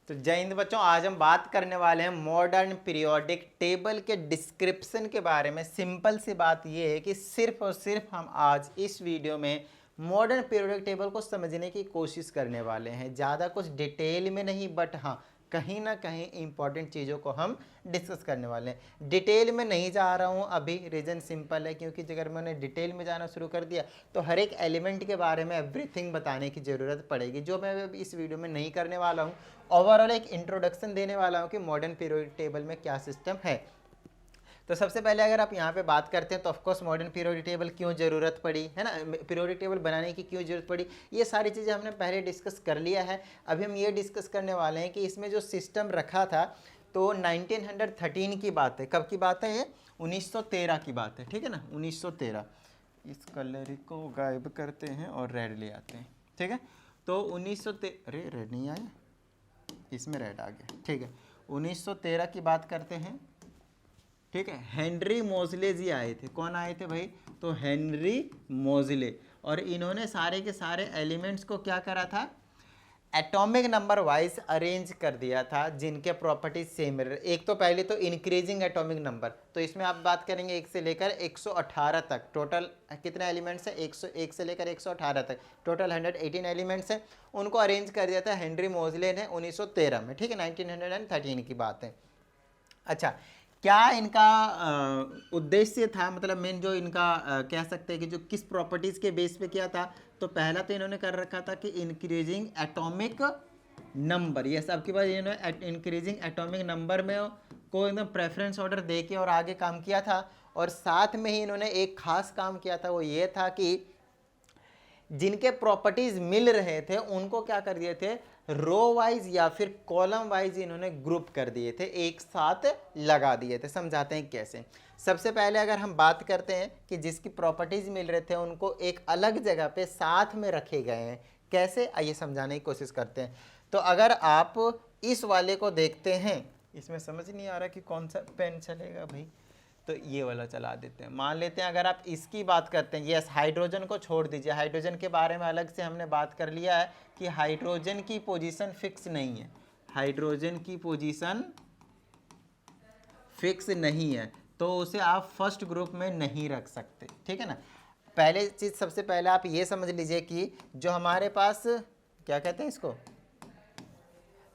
तो जय हिंद बच्चों, आज हम बात करने वाले हैं मॉडर्न पीरियोडिक टेबल के डिस्क्रिप्शन के बारे में। सिंपल सी बात यह है कि सिर्फ और सिर्फ हम आज इस वीडियो में मॉडर्न पीरियोडिक टेबल को समझने की कोशिश करने वाले हैं। ज़्यादा कुछ डिटेल में नहीं, बट हाँ कहीं ना कहीं इंपॉर्टेंट चीज़ों को हम डिस्कस करने वाले हैं। डिटेल में नहीं जा रहा हूँ अभी, रीज़न सिंपल है क्योंकि अगर मैंने डिटेल में जाना शुरू कर दिया तो हर एक एलिमेंट के बारे में एवरीथिंग बताने की ज़रूरत पड़ेगी, जो मैं इस वीडियो में नहीं करने वाला हूँ। ओवरऑल एक इंट्रोडक्शन देने वाला हूँ कि मॉडर्न पीरियोडिक टेबल में क्या सिस्टम है। तो सबसे पहले अगर आप यहाँ पे बात करते हैं तो ऑफकोर्स मॉडर्न पीरियोडिक टेबल क्यों ज़रूरत पड़ी है ना, पीरियोडिक टेबल बनाने की क्यों ज़रूरत पड़ी, ये सारी चीज़ें हमने पहले डिस्कस कर लिया है। अभी हम ये डिस्कस करने वाले हैं कि इसमें जो सिस्टम रखा था तो 1913 की बात है। कब की बात है ये? 1913 की बात है, ठीक है ना, 1913। इस कलर को गायब करते हैं और रेड ले आते हैं, ठीक है। तो 1913, अरे रेड नहीं आया, इसमें रेड आ गया, ठीक है। 1913 की बात करते हैं, ठीक है। हेनरी मोज़ले जी आए थे। कौन आए थे भाई? तो हेनरी मोज़ले। और इन्होंने सारे के सारे एलिमेंट्स को क्या करा था? एटॉमिक नंबर वाइज अरेंज कर दिया था, जिनके प्रॉपर्टीज सेम है। एक तो पहले तो इंक्रीजिंग एटॉमिक नंबर, तो इसमें आप बात करेंगे 1 से लेकर 118 तक। टोटल कितने एलिमेंट्स हैं? 101 से लेकर 118 तक, टोटल 118 एलिमेंट्स हैं। उनको अरेंज कर दिया था हेनरी मोज़ले ने 1913 में, ठीक है। 1913 की बात है। अच्छा, क्या इनका उद्देश्य था, मतलब मेन जो इनका कह सकते हैं कि जो किस प्रॉपर्टीज़ के बेस पे किया था, तो पहला तो इन्होंने कर रखा था कि इंक्रीजिंग एटॉमिक नंबर, ये सबके बाद इन्होंने इंक्रीजिंग एटॉमिक नंबर में को एकदम प्रेफरेंस ऑर्डर दे के और आगे काम किया था। और साथ में ही इन्होंने एक खास काम किया था, वो ये था कि जिनके प्रॉपर्टीज मिल रहे थे उनको क्या कर दिए थे, रो वाइज या फिर कॉलम वाइज इन्होंने ग्रुप कर दिए थे, एक साथ लगा दिए थे। समझाते हैं कैसे। सबसे पहले अगर हम बात करते हैं कि जिसकी प्रॉपर्टीज मिल रहे थे उनको एक अलग जगह पे साथ में रखे गए हैं। कैसे, आइए समझाने की कोशिश करते हैं। तो अगर आप इस वाले को देखते हैं, इसमें समझ नहीं आ रहा कि कौन सा पेन चलेगा भाई, तो ये वाला चला देते हैं। मान लेते हैं अगर आप इसकी बात करते हैं, यस हाइड्रोजन को छोड़ दीजिए, हाइड्रोजन के बारे में अलग से हमने बात कर लिया है कि हाइड्रोजन की पोजीशन फिक्स नहीं है, हाइड्रोजन की पोजीशन फिक्स नहीं है, तो उसे आप फर्स्ट ग्रुप में नहीं रख सकते, ठीक है ना। पहले चीज़, सबसे पहले आप ये समझ लीजिए कि जो हमारे पास क्या कहते हैं इसको,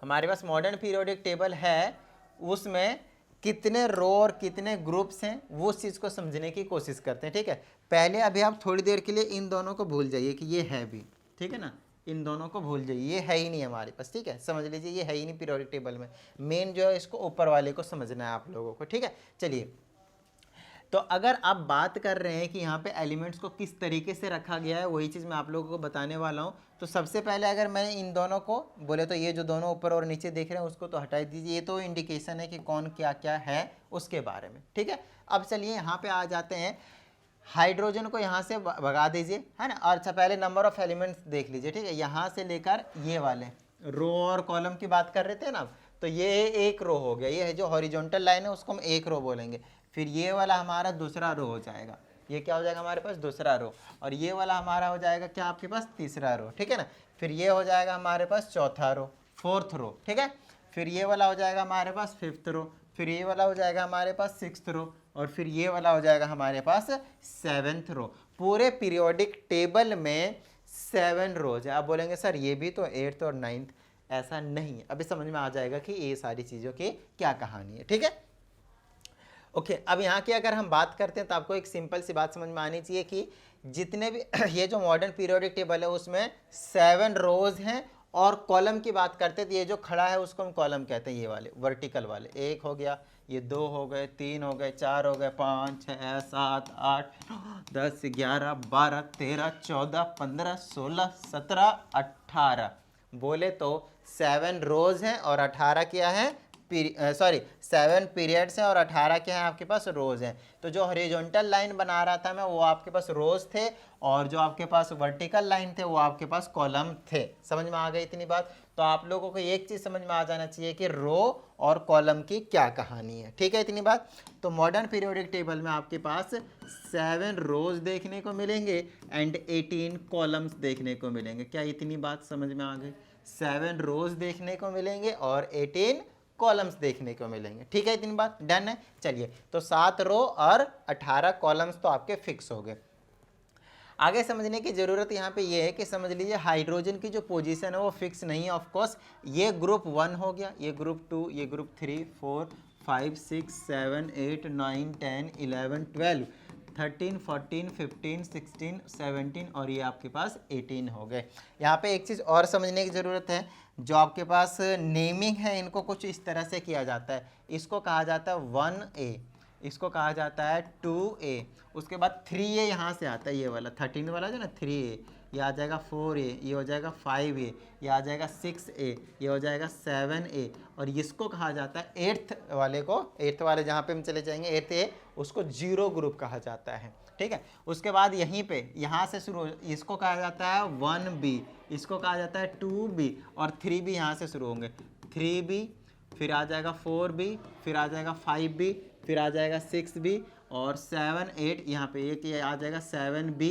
हमारे पास मॉडर्न पीरियोडिक टेबल है, उसमें कितने रो और कितने ग्रुप्स हैं, वो उस चीज़ को समझने की कोशिश करते हैं, ठीक है। पहले अभी आप थोड़ी देर के लिए इन दोनों को भूल जाइए कि ये है भी, ठीक है ना, इन दोनों को भूल जाइए, ये है ही नहीं हमारे पास, ठीक है। समझ लीजिए ये है ही नहीं पीरियोडिक टेबल में। मेन जो है इसको ऊपर वाले को समझना है आप लोगों को, ठीक है। चलिए, तो अगर आप बात कर रहे हैं कि यहाँ पे एलिमेंट्स को किस तरीके से रखा गया है, वही चीज़ मैं आप लोगों को बताने वाला हूँ। तो सबसे पहले अगर मैंने इन दोनों को बोले तो ये जो दोनों ऊपर और नीचे देख रहे हैं उसको तो हटा दीजिए, ये तो इंडिकेशन है कि कौन क्या क्या है उसके बारे में, ठीक है। अब चलिए यहाँ पे आ जाते हैं, हाइड्रोजन को यहाँ से भगा दीजिए, है ना। और अच्छा पहले नंबर ऑफ एलिमेंट्स देख लीजिए, ठीक है। यहाँ से लेकर ये वाले रो और कॉलम की बात कर रहे थे ना, तो ये एक रो हो गया, ये है जो हॉरिजॉन्टल लाइन है उसको हम एक रो बोलेंगे। फिर ये वाला हमारा दूसरा रो हो जाएगा, ये क्या हो जाएगा हमारे पास, दूसरा रो। और ये वाला हमारा हो जाएगा क्या आपके पास, तीसरा रो, ठीक है ना। फिर ये हो जाएगा हमारे पास चौथा रो, फोर्थ रो, ठीक है। फिर ये वाला हो जाएगा हमारे पास फिफ्थ रो, फिर ये वाला हो जाएगा हमारे पास सिक्स्थ रो, और फिर ये वाला हो जाएगा हमारे पास सेवेंथ रो। पूरे पीरियोडिक टेबल में 7 रोज है। आप बोलेंगे सर ये भी तो 8th और 9th, ऐसा नहीं है। अभी समझ में आ जाएगा कि ये सारी चीज़ों की क्या कहानी है, ठीक है। ओके, अब यहाँ की अगर हम बात करते हैं तो आपको एक सिंपल सी बात समझ में आनी चाहिए कि जितने भी ये जो मॉडर्न पीरियोडिक टेबल है उसमें 7 रोज हैं। और कॉलम की बात करते हैं तो ये जो खड़ा है उसको हम कॉलम कहते हैं, ये वाले वर्टिकल वाले। एक हो गया, ये 2 हो गए, 3 हो गए, 4 हो गए, 5 6 7 8 10 11 12 13 14 15 16 17 18, बोले तो 7 रोज हैं और 18 क्या है, 7 पीरियड्स हैं और 18 क्या हैं आपके पास, रोज हैं। तो जो हॉरिजॉन्टल लाइन बना रहा था मैं, वो आपके पास रोज थे, और जो आपके पास वर्टिकल लाइन थे वो आपके पास कॉलम थे। समझ में आ गई इतनी बात? तो आप लोगों को एक चीज़ समझ में आ जाना चाहिए कि रो और कॉलम की क्या कहानी है, ठीक है, इतनी बात। तो मॉडर्न पीरियोडिक टेबल में आपके पास 7 रोज देखने को मिलेंगे एंड 18 कॉलम्स देखने को मिलेंगे। क्या इतनी बात समझ में आ गई? 7 रोज देखने को मिलेंगे और 18 कॉलम्स देखने को मिलेंगे। ठीक है, इतनी बात डन है। चलिए, तो 7 रो और 18 कॉलम्स तो आपके फिक्स हो गए। आगे समझने की ज़रूरत यहाँ पे ये है कि समझ लीजिए हाइड्रोजन की जो पोजीशन है वो फिक्स नहीं है। ऑफ कोर्स ये ग्रुप 1 हो गया, ये ग्रुप 2, ये ग्रुप 3, 4, 5, 6, 7, 8, 9, 10, 11, 12, 13, 14, 15, 16, 17 और ये आपके पास 18 हो गए। यहाँ पे एक चीज़ और समझने की ज़रूरत है, जो आपके पास नेमिंग है इनको कुछ इस तरह से किया जाता है। इसको कहा जाता है 1A, इसको कहा जाता है 2A, उसके बाद 3A यहाँ से आता है, ये वाला 13 वाला जो ना 3A, ये आ जाएगा 4A, ये हो जाएगा 5A, ये आ जाएगा 6A, ये हो जाएगा 7A और इसको कहा जाता है 8th वाले को, 8th वाले जहाँ पे हम चले जाएंगे 8A, उसको 0 ग्रुप कहा जाता है। ठीक है, उसके बाद यहीं पे यहाँ से शुरू, इसको कहा जाता है 1B, इसको कहा जाता है 2B और 3B यहाँ से शुरू होंगे। 3B, फिर आ जाएगा 4B, फिर आ जाएगा 5B, फिर आ जाएगा 6B और 7, 8 यहाँ पे एक ये आ जाएगा 7B।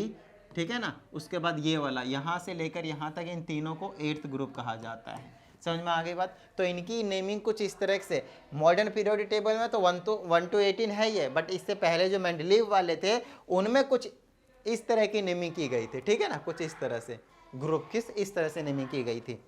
ठीक है ना, उसके बाद ये वाला यहाँ से लेकर यहाँ तक इन तीनों को 8th ग्रुप कहा जाता है। समझ में आ गई बात। तो इनकी नेमिंग कुछ इस तरह से, मॉडर्न पीरियोडिक टेबल में तो 1 to 18 है ही है, बट इससे पहले जो मेंडलीव वाले थे उनमें कुछ इस तरह की नेमिंग की गई थी। ठीक है ना, कुछ इस तरह से ग्रुप किस इस तरह से नेमिंग की गई थी।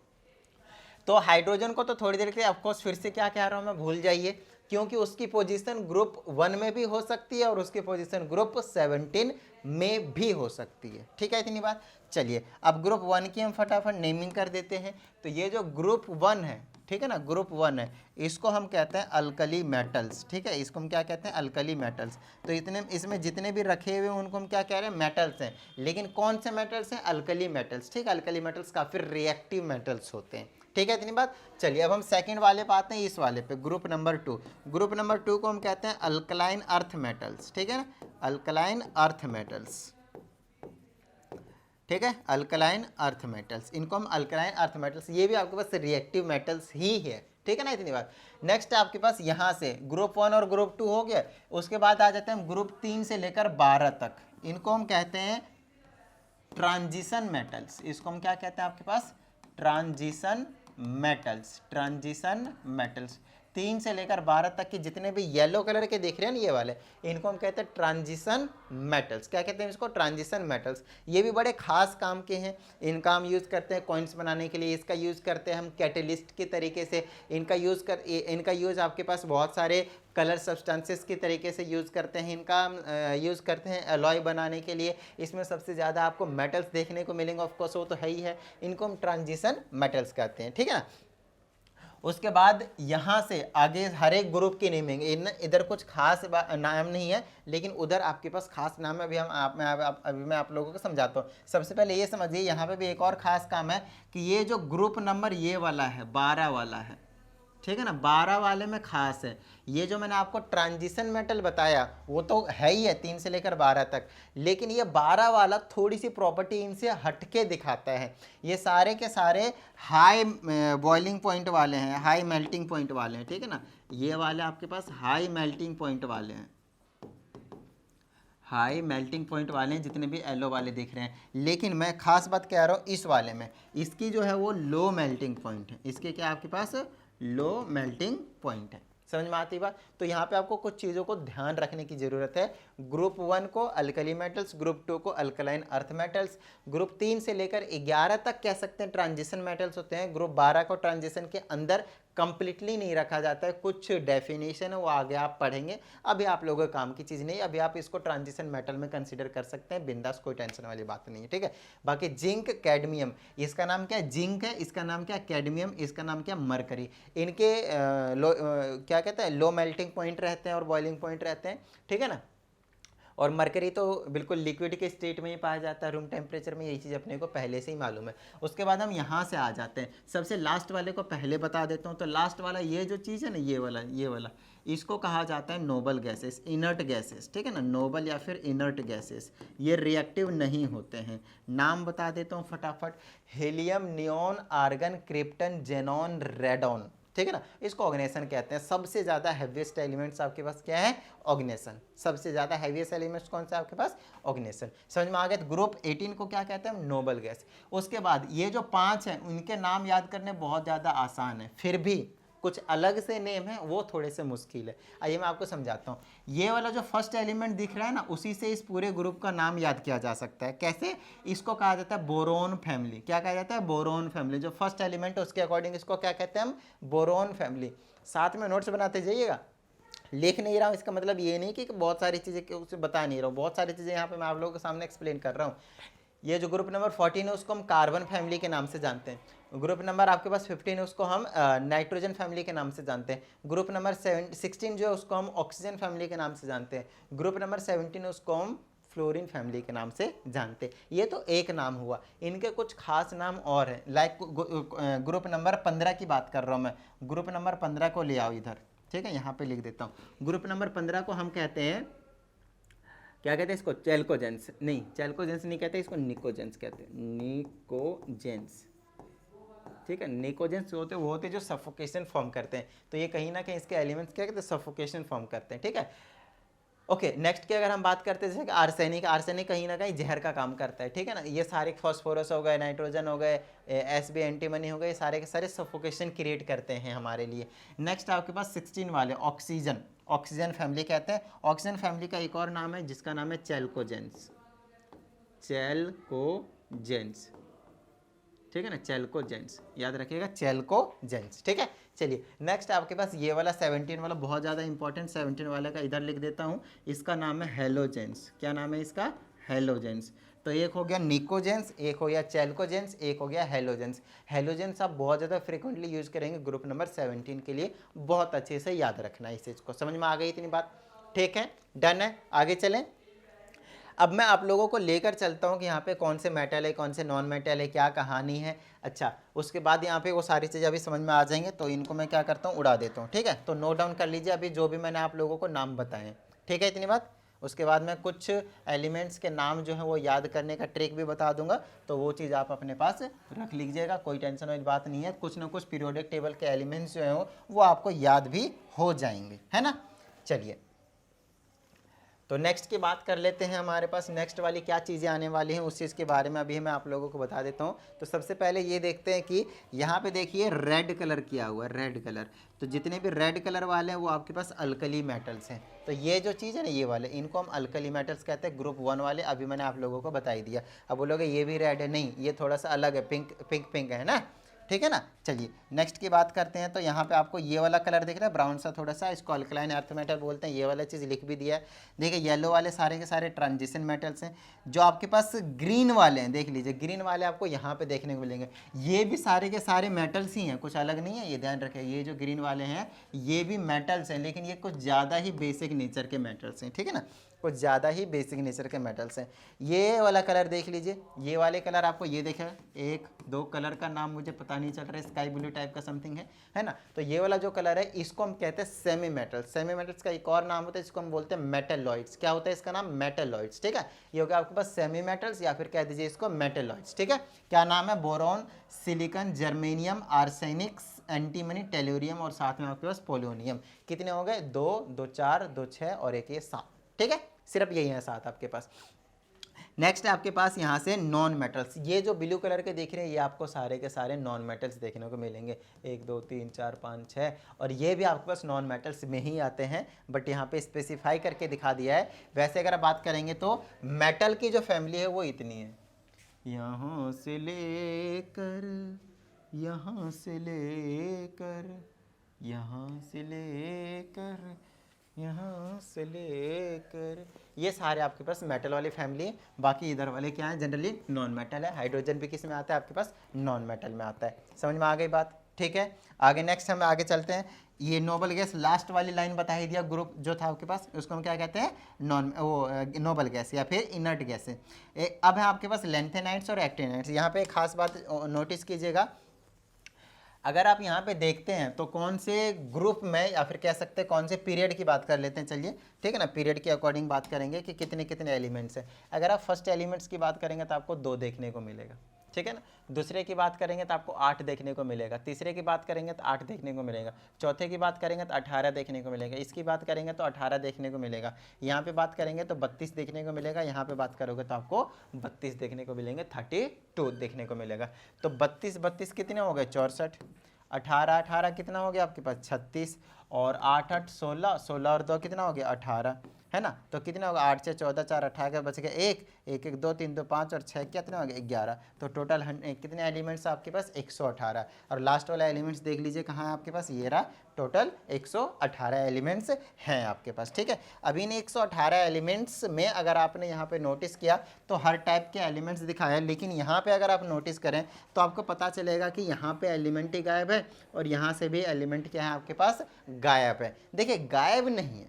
तो हाइड्रोजन को तो थोड़ी देर के लिए ऑफकोर्स फिर से क्या कह रहा हूँ मैं, भूल जाइए, क्योंकि उसकी पोजीशन ग्रुप 1 में भी हो सकती है और उसकी पोजीशन ग्रुप 17 में भी हो सकती है। ठीक है, इतनी बात। चलिए, अब ग्रुप 1 की हम फटाफट नेमिंग कर देते हैं। तो ये जो ग्रुप 1 है, ठीक है ना, ग्रुप 1 है, इसको हम कहते हैं अल्कली मेटल्स। ठीक है, इसको हम क्या कहते हैं, अल्कली मेटल्स। तो इतने इसमें जितने भी रखे हुए हैं उनको हम क्या कह रहे हैं, मेटल्स हैं। लेकिन कौन से मेटल्स हैं, अल्कली मेटल्स। ठीक है, अल्कली मेटल्स काफ़ी रिएक्टिव मेटल्स होते हैं। ठीक है, इतनी बात। चलिए, अब हम सेकंड वाले पे आते हैं, इस वाले पे, ग्रुप नंबर 2। ग्रुप नंबर 2 को हम कहते हैं अल्कलाइन अर्थ मेटल्स। ठीक है ना, अल्कलाइन अर्थ मेटल्स। ठीक है, अल्कलाइन अर्थ मेटल्स, इनको हम अल्कलाइन अर्थ मेटल्स, ये भी आपके पास रिएक्टिव मेटल्स ही है। ठीक है ना, इतनी बात। नेक्स्ट आपके पास यहाँ से ग्रुप 1 और ग्रुप 2 हो गया। उसके बाद आ जाते हैं हम ग्रुप 3 से लेकर 12 तक, इनको हम कहते हैं ट्रांजिशन मेटल्स। इसको हम क्या कहते हैं आपके पास, ट्रांजिशन मेटल्स। ट्रांजिशन मेटल्स 3 से लेकर 12 तक के जितने भी येलो कलर के देख रहे हैं ना, ये वाले, इनको हम कहते हैं ट्रांजिशन मेटल्स। क्या कहते हैं इसको, ट्रांजिशन मेटल्स। ये भी बड़े खास काम के हैं। इनका हम यूज़ करते हैं कॉइन्स बनाने के लिए, इसका यूज़ करते हैं हम कैटलिस्ट के तरीके से, इनका यूज़ आपके पास बहुत सारे कलर सब्सटेंसेस के तरीके से यूज़ करते हैं, इनका यूज़ करते हैं अलॉय बनाने के लिए। इसमें सबसे ज़्यादा आपको मेटल्स देखने को मिलेंगे, ऑफकोर्स वो तो है ही है। इनको हम ट्रांजिशन मेटल्स कहते हैं। ठीक है ना, उसके बाद यहाँ से आगे हर एक ग्रुप की नेमिंग, इधर कुछ खास नाम नहीं है, लेकिन उधर आपके पास खास नाम है। अभी मैं आप लोगों को समझाता हूँ। सबसे पहले ये समझिए, यहाँ पे भी एक और ख़ास काम है कि ये जो ग्रुप नंबर ये वाला है, 12 वाला है, ठीक है ना, 12 वाले में खास है। ये जो मैंने आपको ट्रांजिशन मेटल बताया वो तो है ही है 3 से लेकर 12 तक, लेकिन ये 12 वाला थोड़ी सी प्रॉपर्टी इनसे हटके दिखाता है। ये सारे के सारे हाई बॉइलिंग पॉइंट वाले हैं, हाई मेल्टिंग पॉइंट वाले हैं। ठीक है ना, ये वाले आपके पास हाई मेल्टिंग पॉइंट वाले हैं, हाई मेल्टिंग पॉइंट वाले हैं जितने भी येलो वाले दिख रहे हैं। लेकिन मैं खास बात कह रहा हूँ इस वाले में, इसकी जो है वो लो मेल्टिंग पॉइंट है। इसके क्या आपके पास लो मेल्टिंग पॉइंट है। समझ में आती बात। तो यहाँ पे आपको कुछ चीज़ों को ध्यान रखने की ज़रूरत है। ग्रुप 1 को अल्कली मेटल्स, ग्रुप 2 को अल्कलाइन अर्थ मेटल्स, ग्रुप 3 से लेकर 11 तक कह सकते हैं ट्रांजिशन मेटल्स होते हैं। ग्रुप 12 को ट्रांजिशन के अंदर कंप्लीटली नहीं रखा जाता है, कुछ डेफिनेशन है वो आगे आप पढ़ेंगे, अभी आप लोगों के काम की चीज़ नहीं। अभी आप इसको ट्रांजिशन मेटल में कंसीडर कर सकते हैं, बिंदास, कोई टेंशन वाली बात नहीं है। ठीक है, बाकी जिंक, कैडमियम, इसका नाम क्या है, जिंक है, इसका नाम क्या है, कैडमियम, इसका नाम क्या है, मरकरी। इनके क्या कहते हैं, लो मेल्टिंग पॉइंट रहते हैं और बॉइलिंग पॉइंट रहते हैं। ठीक है ना, और मरकरी तो बिल्कुल लिक्विड के स्टेट में ही पाया जाता है, रूम टेम्परेचर में। यही चीज़ अपने को पहले से ही मालूम है। उसके बाद हम यहाँ से आ जाते हैं, सबसे लास्ट वाले को पहले बता देता हूँ। तो लास्ट वाला ये जो चीज़ है ना, ये वाला इसको कहा जाता है नोबल गैसेस, इनर्ट गैसेस। ठीक है ना, नोबल या फिर इनर्ट गैसेस, ये रिएक्टिव नहीं होते हैं। नाम बता देता हूँ फटाफट, helium, neon, argon, krypton, xenon, radon. ठीक है ना, इसको ऑर्गेनाइजेशन कहते हैं। सबसे ज़्यादा हैवीएस्ट एलिमेंट्स आपके पास क्या है, ऑर्गेनाइजेशन। सबसे ज़्यादा हैवीएस्ट एलिमेंट्स कौन सा आपके पास, ऑर्गेनाइजेशन। समझ में आ गया। ग्रुप 18 को क्या कहते हैं, नोबल गैस। उसके बाद ये जो 5 हैं उनके नाम याद करने बहुत ज़्यादा आसान है, फिर भी कुछ अलग से नेम है वो थोड़े से मुश्किल है। आइए मैं आपको समझाता हूँ। ये वाला जो फर्स्ट एलिमेंट दिख रहा है ना, उसी से इस पूरे ग्रुप का नाम याद किया जा सकता है। कैसे, इसको कहा जाता है बोरोन फैमिली। क्या कहा जाता है, बोरोन फैमिली। जो फर्स्ट एलिमेंट है उसके अकॉर्डिंग इसको क्या कहते हैं हम, बोरोन फैमिली। साथ में नोट्स बनाते जाइएगा। लिख नहीं रहा हूँ इसका मतलब ये नहीं कि बहुत सारी चीज़ें उसे बता नहीं रहा हूँ, बहुत सारी चीज़ें यहाँ पे मैं आप लोगों के सामने एक्सप्लेन कर रहा हूँ। ये जो ग्रुप नंबर 14 है उसको हम कार्बन फैमिली के नाम से जानते हैं। ग्रुप नंबर आपके पास 15 है उसको हम नाइट्रोजन फैमिली के नाम से जानते हैं। ग्रुप नंबर 16 जो है उसको हम ऑक्सीजन फैमिली के नाम से जानते हैं। ग्रुप नंबर 17 है उसको हम फ्लोरीन फैमिली के नाम से जानते हैं। ये तो एक नाम हुआ, इनके कुछ खास नाम और हैं। लाइक ग्रुप नंबर 15 की बात कर रहा हूँ मैं। ग्रुप नंबर 15 को ले आओ इधर, ठीक है, यहाँ पे लिख देता हूँ। ग्रुप नंबर 15 को हम कहते हैं, क्या कहते हैं इसको, चैल्कोजेंस। नहीं, चैल्कोजेंस नहीं कहते, इसको निकोजेंस कहते हैं, निकोजेंस। ठीक है, निकोजेंस होते वो होते जो सफोकेशन फॉर्म करते हैं। तो ये कहीं ना कहीं इसके एलिमेंट्स क्या कहते हैं, सफोकेशन फॉर्म करते हैं। ठीक है, ओके। नेक्स्ट की अगर हम बात करते हैं जैसे आर्सेनिक, आर्सेनिक कहीं ना कहीं जहर का काम करता है। ठीक है ना, ये सारे फॉस्फोरस हो गए, नाइट्रोजन हो गए, एसबी एंटीमनी हो गए, सारे के सारे सफोकेशन क्रिएट करते हैं हमारे लिए। नेक्स्ट आपके पास 16 वाले ऑक्सीजन, ऑक्सीजन फैमिली कहते हैं। ऑक्सीजन फैमिली का एक और नाम है जिसका नाम है चैल्कोजेंस, चैल्कोजेंस। ठीक है ना, चैल्कोजेंस, याद रखिएगा, चैल्कोजेंस। ठीक है, चलिए नेक्स्ट आपके पास ये वाला 17 वाला बहुत ज़्यादा इंपॉर्टेंट, 17 वाले का इधर लिख देता हूँ। इसका नाम है हेलोजेंस। क्या नाम है इसका, हेलोजेंस। तो एक हो गया निकोजेंस, एक हो गया चैल्कोजेंस, एक हो गया हेलोजेंस। हेलोजेंस आप बहुत ज़्यादा फ्रिक्वेंटली यूज़ करेंगे ग्रुप नंबर 17 के लिए, बहुत अच्छे से याद रखना है इस चीज़ को। समझ में आ गई इतनी बात, ठीक है, डन है, आगे चलें। अब मैं आप लोगों को लेकर चलता हूँ कि यहाँ पे कौन से मेटल है, कौन से नॉन मेटल है, क्या कहानी है। अच्छा, उसके बाद यहाँ पे वो सारी चीज़ें अभी समझ में आ जाएंगे, तो इनको मैं क्या करता हूँ, उड़ा देता हूँ। ठीक है, तो नोट डाउन कर लीजिए अभी जो भी मैंने आप लोगों को नाम बताए। ठीक है, इतनी बात। उसके बाद मैं कुछ एलिमेंट्स के नाम जो है वो याद करने का ट्रिक भी बता दूंगा, तो वो चीज़ आप अपने पास रख लीजिएगा, कोई टेंशन वाली बात नहीं है। कुछ ना कुछ पीरियोडिक टेबल के एलिमेंट्स जो हैं वो आपको याद भी हो जाएंगे, है ना। चलिए, तो नेक्स्ट की बात कर लेते हैं। हमारे पास नेक्स्ट वाली क्या चीज़ें आने वाली हैं उस चीज़ के बारे में अभी मैं आप लोगों को बता देता हूँ। तो सबसे पहले ये देखते हैं कि यहाँ पे देखिए रेड कलर किया हुआ है, रेड कलर। तो जितने भी रेड कलर वाले हैं वो आपके पास अल्कली मेटल्स हैं। तो ये जो चीज़ है ना, ये वाले, इनको हम अल्कली मेटल्स कहते हैं, ग्रुप 1 वाले। अभी मैंने आप लोगों को बता ही दिया। अब बोलोगे ये भी रेड है, नहीं, ये थोड़ा सा अलग है, पिंक पिंक पिंक है ना। ठीक है ना। चलिए नेक्स्ट की बात करते हैं। तो यहाँ पे आपको ये वाला कलर दिख रहा है, ब्राउन सा थोड़ा सा, इसको अल्कलाइन अर्थ मेटल बोलते हैं। ये वाला चीज़ लिख भी दिया है। देखिए येलो वाले सारे के सारे ट्रांजिशन मेटल्स हैं। जो आपके पास ग्रीन वाले हैं, देख लीजिए, ग्रीन वाले आपको यहाँ पे देखने को मिलेंगे। ये भी सारे के सारे मेटल्स ही हैं, कुछ अलग नहीं है, ये ध्यान रखें। ये जो ग्रीन वाले हैं ये भी मेटल्स हैं, लेकिन ये कुछ ज़्यादा ही बेसिक नेचर के मेटल्स हैं। ठीक है ना, कुछ ज़्यादा ही बेसिक नेचर के मेटल्स हैं। ये वाला कलर देख लीजिए, ये वाले कलर आपको ये देखा, एक दो कलर का नाम मुझे पता नहीं चल रहा है, स्काई ब्लू टाइप का समथिंग है ना। तो ये वाला जो कलर है इसको हम कहते हैं सेमी मेटल्स। सेमी मेटल्स का एक और नाम होता है जिसको हम बोलते हैं मेटलॉइड्स। क्या होता है इसका नाम, मेटलॉइड्स। ठीक है, ये हो गया आपके पास सेमी मेटल्स, या फिर कह दीजिए इसको मेटलॉइड्स। ठीक है, क्या नाम है, boron, silicon, germanium, arsenic, antimony, tellurium और साथ में आपके पास पोलोनियम। कितने हो गए, 2 2 4 2 6 और एक ये 7। ठीक है, सिर्फ यही है 7 आपके पास। नेक्स्ट है आपके पास यहाँ से नॉन मेटल्स। ये जो ब्लू कलर के देख रहे हैं ये आपको सारे के सारे नॉन मेटल्स देखने को मिलेंगे, 1 2 3 4 5 6, और ये भी आपके पास नॉन मेटल्स में ही आते हैं, बट यहाँ पे स्पेसिफाई करके दिखा दिया है। वैसे अगर बात करेंगे तो मेटल की जो फैमिली है वो इतनी है, यहाँ से लेकर, यहाँ से लेकर, यहाँ से लेकर, यहाँ से लेकर, ये सारे आपके पास मेटल वाली फैमिली है। बाकी इधर वाले क्या है, जनरली नॉन मेटल है। हाइड्रोजन भी किस में आता है, आपके पास नॉन मेटल में आता है। समझ में आ गई बात, ठीक है। आगे नेक्स्ट हम आगे चलते हैं। ये नोबल गैस, लास्ट वाली लाइन बता ही दिया, ग्रुप जो था आपके पास उसको हम क्या कहते हैं, नोबल गैस या फिर इनर्ट गैस है। अब है आपके पास लेंथेनाइट्स और एक्टिनाइट्स। यहाँ पे एक खास बात नोटिस कीजिएगा, अगर आप यहाँ पे देखते हैं तो कौन से ग्रुप में, या फिर कह सकते हैं कौन से पीरियड की बात कर लेते हैं। चलिए ठीक है ना, पीरियड के अकॉर्डिंग बात करेंगे कि कितने कितने एलिमेंट्स हैं। अगर आप फर्स्ट एलिमेंट्स की बात करेंगे तो आपको 2 देखने को मिलेगा, ठीक है ना। दूसरे की बात करेंगे तो आपको 8 देखने को मिलेगा, तीसरे की बात करेंगे तो 8 देखने को मिलेगा, चौथे की बात करेंगे तो 18 देखने को मिलेगा, इसकी बात करेंगे तो 18 देखने को मिलेगा, यहाँ पे बात करेंगे तो 32 देखने को मिलेगा, यहाँ पे बात करोगे तो आपको 32 देखने को मिलेंगे, 32 देखने को मिलेगा। तो 32 32 कितने हो गए 64, 18 18 कितना हो गया आपके पास 36, और 8 8 16, 16 और 2 कितना हो गया 18, है ना। तो कितना होगा 8 से 14 4 18 के बच गए 1 1 1 2 3 2 5 और 6 कितना हो गया 11। तो टोटल कितने एलिमेंट्स आपके पास 118। और लास्ट वाला एलिमेंट्स देख लीजिए कहाँ है आपके पास, ये रहा। टोटल 118 एलिमेंट्स हैं आपके पास, ठीक है। अब इन 118 एलिमेंट्स में अगर आपने यहाँ पे नोटिस किया तो हर टाइप के एलिमेंट्स दिखाया, लेकिन यहाँ पे अगर आप नोटिस करें तो आपको पता चलेगा कि यहाँ पे एलिमेंट ही गायब है और यहाँ से भी एलिमेंट क्या है आपके पास गायब है। देखिए गायब नहीं है,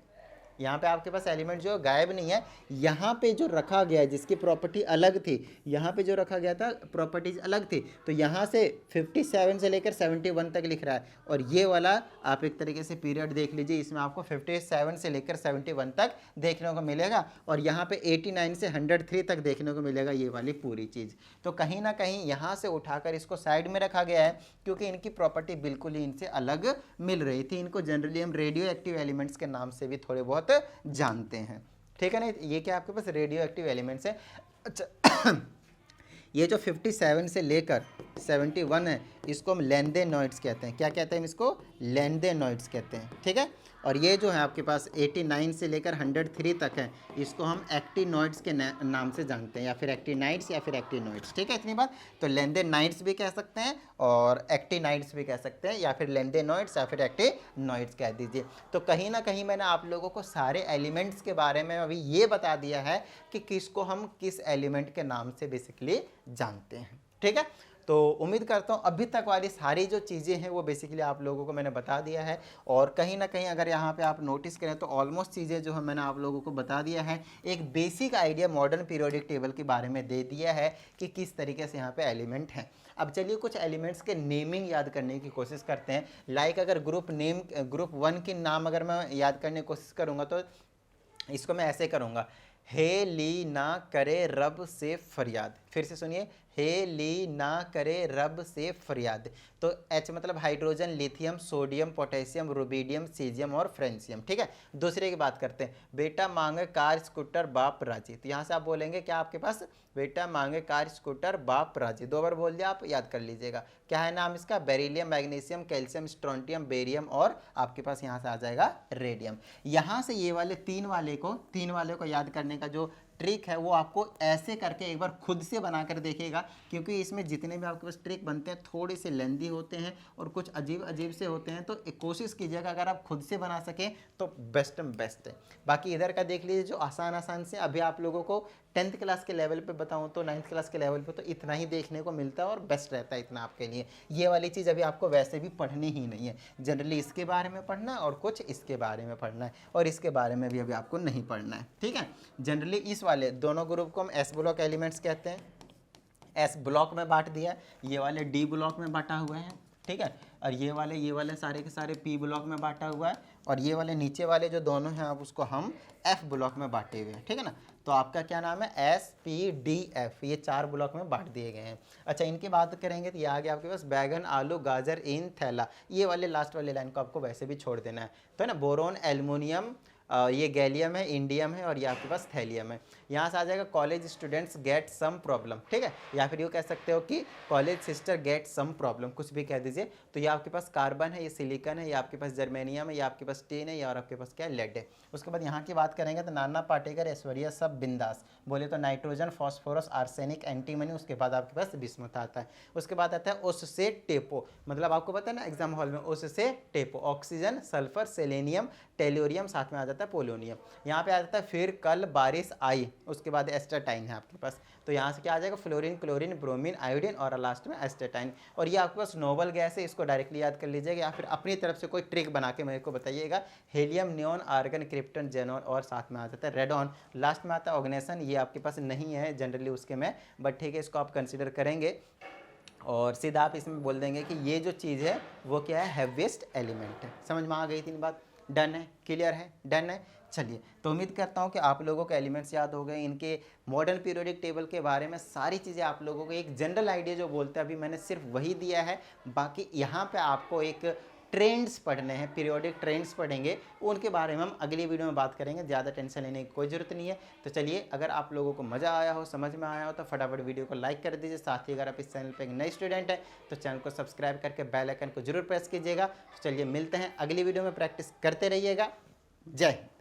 यहाँ पे आपके पास एलिमेंट जो गायब नहीं है, यहाँ पे जो रखा गया है जिसकी प्रॉपर्टी अलग थी, यहाँ पे जो रखा गया था प्रॉपर्टीज अलग थी, तो यहाँ से 57 से लेकर 71 तक लिख रहा है। और ये वाला आप एक तरीके से पीरियड देख लीजिए, इसमें आपको 57 से लेकर 71 तक देखने को मिलेगा, और यहाँ पे 89 से 103 तक देखने को मिलेगा ये वाली पूरी चीज़। तो कहीं ना कहीं यहाँ से उठाकर इसको साइड में रखा गया है, क्योंकि इनकी प्रॉपर्टी बिल्कुल ही इनसे अलग मिल रही थी। इनको जनरली हम रेडियो एक्टिव एलिमेंट्स के नाम से भी थोड़े बहुत जानते हैं, ठीक है ना। ये क्या आपके पास रेडियो एक्टिव एलिमेंट्स है। अच्छा ये जो 57 से लेकर 71 है, इसको हम लैंडेनॉइड्स कहते हैं। क्या कहते हैं इसको, लैंडेनॉइड्स कहते हैं, ठीक है। और ये जो है आपके पास 89 से लेकर 103 तक है, इसको हम एक्टिनॉइड्स के नाम से जानते हैं, या फिर एक्टिनाइड्स या फिर एक्टिनॉइड्स, ठीक है। इतनी बात। तो लैंडेनाइड्स भी कह सकते हैं और एक्टिनाइड्स भी कह सकते हैं, या फिर लैंडेनॉइड्स या फिर एक्टिनॉइड्स कह दीजिए। तो कहीं ना कहीं मैंने आप लोगों को सारे एलिमेंट्स के बारे में अभी ये बता दिया है कि किसको हम किस एलिमेंट के नाम से बेसिकली जानते हैं, ठीक है। तो उम्मीद करता हूँ अभी तक वाली सारी जो चीज़ें हैं वो बेसिकली आप लोगों को मैंने बता दिया है। और कहीं ना कहीं अगर यहाँ पे आप नोटिस करें तो ऑलमोस्ट चीज़ें जो है मैंने आप लोगों को बता दिया है, एक basic idea modern periodic table के बारे में दे दिया है कि किस तरीके से यहाँ पे एलिमेंट हैं। अब चलिए कुछ एलिमेंट्स के नेमिंग याद करने की कोशिश करते हैं। लाइक अगर ग्रुप 1 की नाम अगर मैं याद करने की कोशिश करूँगा तो इसको मैं ऐसे करूँगा, हे ली ना करे रब से फरियाद। फिर से सुनिए, हे ली ना करे रब से फरियाद। तो H मतलब hydrogen, lithium, sodium, potassium, rubidium, caesium और फ्रेंसियम, ठीक है। दूसरे की बात करते हैं, बेटा मांगे कार स्कूटर बाप राजी। तो यहाँ से आप बोलेंगे क्या आपके पास, बेटा मांगे कार स्कूटर बाप राजी। 2 बार बोल दिया, आप याद कर लीजिएगा। क्या है नाम इसका, beryllium, magnesium, calcium, strontium, barium और आपके पास यहाँ से आ जाएगा रेडियम। यहाँ से ये वाले तीन वाले को याद करने का जो ट्रिक है वो आपको ऐसे करके एक बार खुद से बनाकर देखिएगा, क्योंकि इसमें जितने भी आपके पास ट्रिक बनते हैं थोड़े से लेंदी होते हैं और कुछ अजीब अजीब से होते हैं। तो एक कोशिश कीजिएगा अगर आप खुद से बना सकें तो बेस्ट है। बाकी इधर का देख लीजिए जो आसान से अभी आप लोगों को 10th क्लास के लेवल पे बताऊं तो 9th क्लास के लेवल पे तो इतना ही देखने को मिलता है और बेस्ट रहता है इतना आपके लिए। ये वाली चीज़ अभी आपको वैसे भी पढ़नी ही नहीं है, जनरली इसके बारे में पढ़ना है और कुछ इसके बारे में पढ़ना है, और इसके बारे में भी अभी आपको नहीं पढ़ना है, ठीक है। जनरली इस वाले दोनों ग्रुप को हम एस ब्लॉक एलिमेंट्स कहते हैं, एस ब्लॉक में बांट दिया, ये वाले डी ब्लॉक में बांटा हुआ है, ठीक है। और ये वाले सारे के सारे पी ब्लॉक में बांटा हुआ है, और ये वाले नीचे वाले जो दोनों हैं आप उसको हम एफ ब्लॉक में बांटे हुए हैं, ठीक है ना। तो आपका क्या नाम है, एस पी डी एफ, ये 4 ब्लॉक में बांट दिए गए हैं। अच्छा इनकी बात करेंगे तो ये आ गया आपके पास बैगन, आलू, गाजर इन थैला। ये वाले लास्ट वाले लाइन को आपको वैसे भी छोड़ देना है, तो है ना। बोरोन, एल्युमिनियम, ये गैलियम है, इंडियम है, और ये आपके पास थैलियम है। यहाँ से आ जाएगा college students get some problem, ठीक है। या फिर यूँ कह सकते हो कि college sister get some problem, कुछ भी कह दीजिए। तो ये आपके पास कार्बन है, ये सिलिकन है, ये आपके पास जर्मेनियम है, ये आपके पास टीन है, और आपके पास क्या है, लेड है। उसके बाद यहाँ की बात करेंगे तो नाना पाटेकर, ऐश्वर्या सब बिंदास। बोले तो नाइट्रोजन, फॉस्फोरस, आर्सेनिक, एंटीमनी। उसके बाद आपके पास बिस्मुथ आता है। उसके बाद आता है उससे टेपो, मतलब आपको पता है ना एग्जाम हॉल में, उससे टेपो, ऑक्सीजन, सल्फर, सेलेनियम, टेल्यूरियम, साथ में आ जाता है पोलोनियम। यहाँ पे आ जाता है फिर कल बारिश आई, उसके बाद एस्टेटाइन है आपके पास। तो यहाँ से क्या आ जाएगा, फ्लोरीन, क्लोरीन, ब्रोमीन, आयोडीन, और लास्ट में एस्टेटाइन। और ये आपके पास नोबल गैस है, इसको डायरेक्टली याद कर लीजिएगा, या फिर अपनी तरफ से कोई ट्रिक बना के मेरे को बताइएगा। Helium, neon, argon, krypton, xenon, और साथ में आ जाता है रेडॉन। लास्ट में आता है ऑर्गेनेशन, ये आपके पास नहीं है जनरली उसके में, बट ठीक है इसको आप कंसिडर करेंगे। और सीधा आप इसमें बोल देंगे कि ये जो चीज़ है वो क्या है, हैवीएस्ट एलिमेंट है। समझ में आ गई थी बात। डन है, क्लियर है, डन है। चलिए, तो उम्मीद करता हूँ कि आप लोगों को एलिमेंट्स याद हो गए, इनके मॉडर्न पीरियोडिक टेबल के बारे में सारी चीज़ें आप लोगों को एक जनरल आइडिया जो बोलते हैं अभी मैंने सिर्फ वही दिया है। बाकी यहाँ पे आपको एक ट्रेंड्स पढ़ने हैं, पीरियोडिक ट्रेंड्स पढ़ेंगे, उनके बारे में हम अगली वीडियो में बात करेंगे, ज़्यादा टेंशन लेने की कोई ज़रूरत नहीं है। तो चलिए, अगर आप लोगों को मज़ा आया हो, समझ में आया हो तो फटाफट वीडियो को लाइक कर दीजिए। साथ ही अगर आप इस चैनल पर एक नए स्टूडेंट हैं तो चैनल को सब्सक्राइब करके बेल आइकन को जरूर प्रेस कीजिएगा। तो चलिए मिलते हैं अगली वीडियो में, प्रैक्टिस करते रहिएगा। जय हिंद।